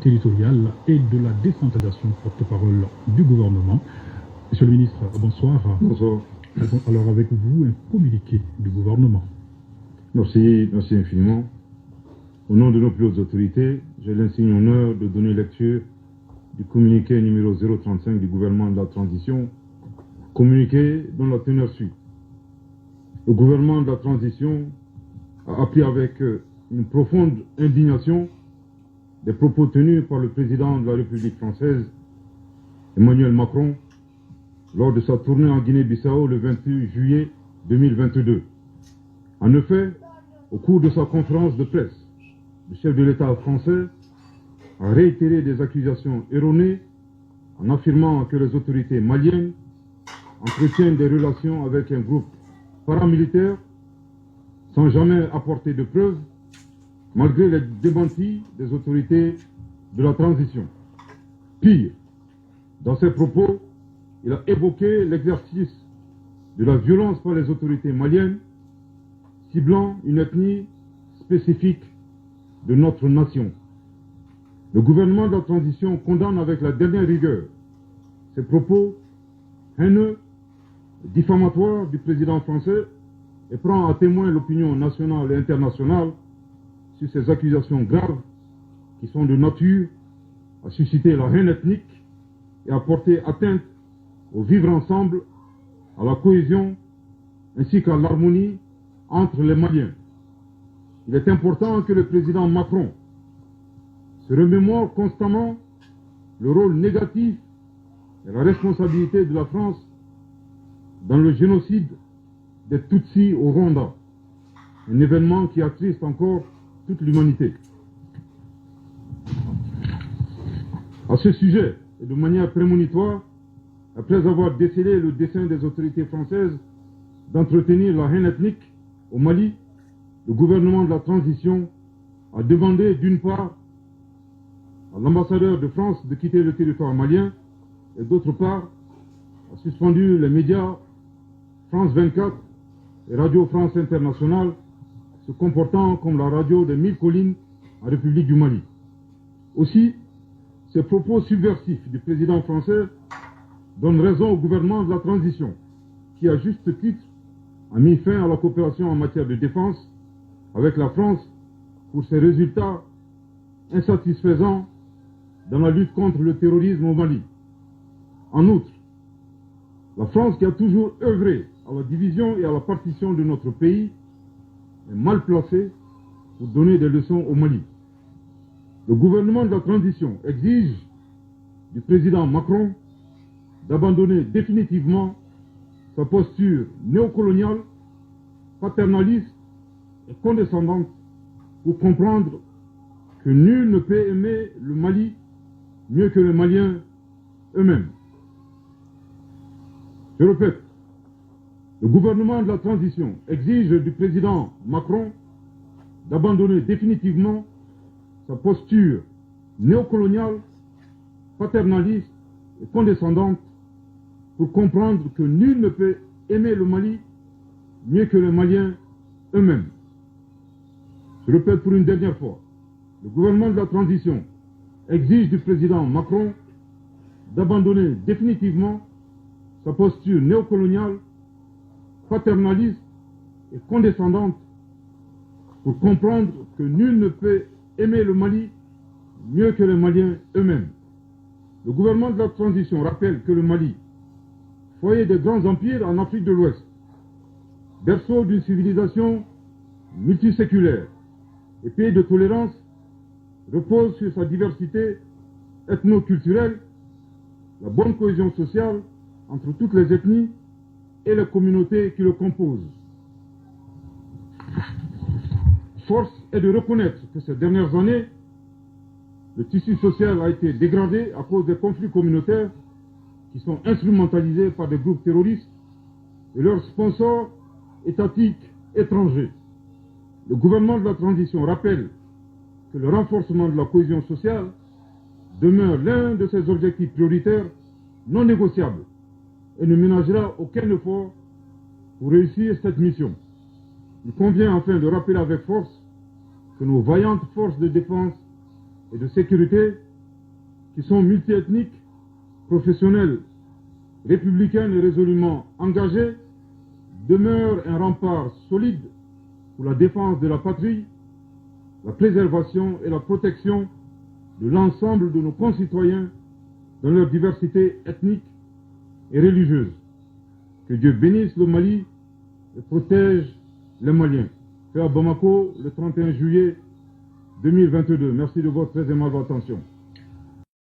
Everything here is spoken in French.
territoriale et de la décentralisation, porte-parole du gouvernement. Monsieur le ministre, bonsoir. Bonsoir. Alors avec vous, un communiqué du gouvernement. Merci infiniment. Au nom de nos plus hautes autorités, j'ai l'insigne honneur de donner lecture du communiqué numéro 035 du gouvernement de la transition, communiqué dont la teneur suit. Le gouvernement de la transition a appris avec une profonde indignation des propos tenus par le président de la République française, Emmanuel Macron, lors de sa tournée en Guinée-Bissau le 28 juillet 2022. En effet, au cours de sa conférence de presse, le chef de l'État français a réitéré des accusations erronées en affirmant que les autorités maliennes entretiennent des relations avec un groupe paramilitaire sans jamais apporter de preuves, malgré les démentis des autorités de la transition. Pire, dans ses propos, il a évoqué l'exercice de la violence par les autorités maliennes, ciblant une ethnie spécifique de notre nation. Le gouvernement de la transition condamne avec la dernière rigueur ces propos haineux, diffamatoires du président français et prend à témoin l'opinion nationale et internationale sur ces accusations graves qui sont de nature à susciter la haine ethnique et à porter atteinte au vivre ensemble, à la cohésion ainsi qu'à l'harmonie entre les Maliens. Il est important que le président Macron se remémore constamment le rôle négatif et la responsabilité de la France dans le génocide des Tutsis au Rwanda, un événement qui attriste encore toute l'humanité. À ce sujet, et de manière prémonitoire, après avoir décelé le dessein des autorités françaises d'entretenir la haine ethnique au Mali, le gouvernement de la transition a demandé d'une part à l'ambassadeur de France de quitter le territoire malien et d'autre part a suspendu les médias France 24 et Radio France Internationale se comportant comme la radio des 1000 collines en République du Mali. Aussi, ces propos subversifs du président français donnent raison au gouvernement de la transition qui, à juste titre, a mis fin à la coopération en matière de défense avec la France pour ses résultats insatisfaisants dans la lutte contre le terrorisme au Mali. En outre, la France, qui a toujours œuvré à la division et à la partition de notre pays, est mal placée pour donner des leçons au Mali. Le gouvernement de la transition exige du président Macron d'abandonner définitivement sa posture néocoloniale, paternaliste et condescendante pour comprendre que nul ne peut aimer le Mali mieux que les Maliens eux-mêmes. Je répète, le gouvernement de la transition exige du président Macron d'abandonner définitivement sa posture néocoloniale, paternaliste et condescendante pour comprendre que nul ne peut aimer le Mali mieux que les Maliens eux-mêmes. Je répète pour une dernière fois, le gouvernement de la transition exige du président Macron d'abandonner définitivement sa posture néocoloniale, paternaliste et condescendante pour comprendre que nul ne peut aimer le Mali mieux que les Maliens eux-mêmes. Le gouvernement de la transition rappelle que le Mali, foyer des grands empires en Afrique de l'Ouest, berceau d'une civilisation multiséculaire et pays de tolérance, repose sur sa diversité ethno-culturelle, la bonne cohésion sociale entre toutes les ethnies et les communautés qui le composent. Force est de reconnaître que ces dernières années, le tissu social a été dégradé à cause des conflits communautaires qui sont instrumentalisés par des groupes terroristes et leurs sponsors étatiques étrangers. Le gouvernement de la transition rappelle que le renforcement de la cohésion sociale demeure l'un de ses objectifs prioritaires non négociables et ne ménagera aucun effort pour réussir cette mission. Il convient enfin de rappeler avec force que nos vaillantes forces de défense et de sécurité qui sont multiethniques, professionnels, républicains et résolument engagés, demeurent un rempart solide pour la défense de la patrie, la préservation et la protection de l'ensemble de nos concitoyens dans leur diversité ethnique et religieuse. Que Dieu bénisse le Mali et protège les Maliens. Fait à Bamako le 31 juillet 2022. Merci de votre très aimable attention.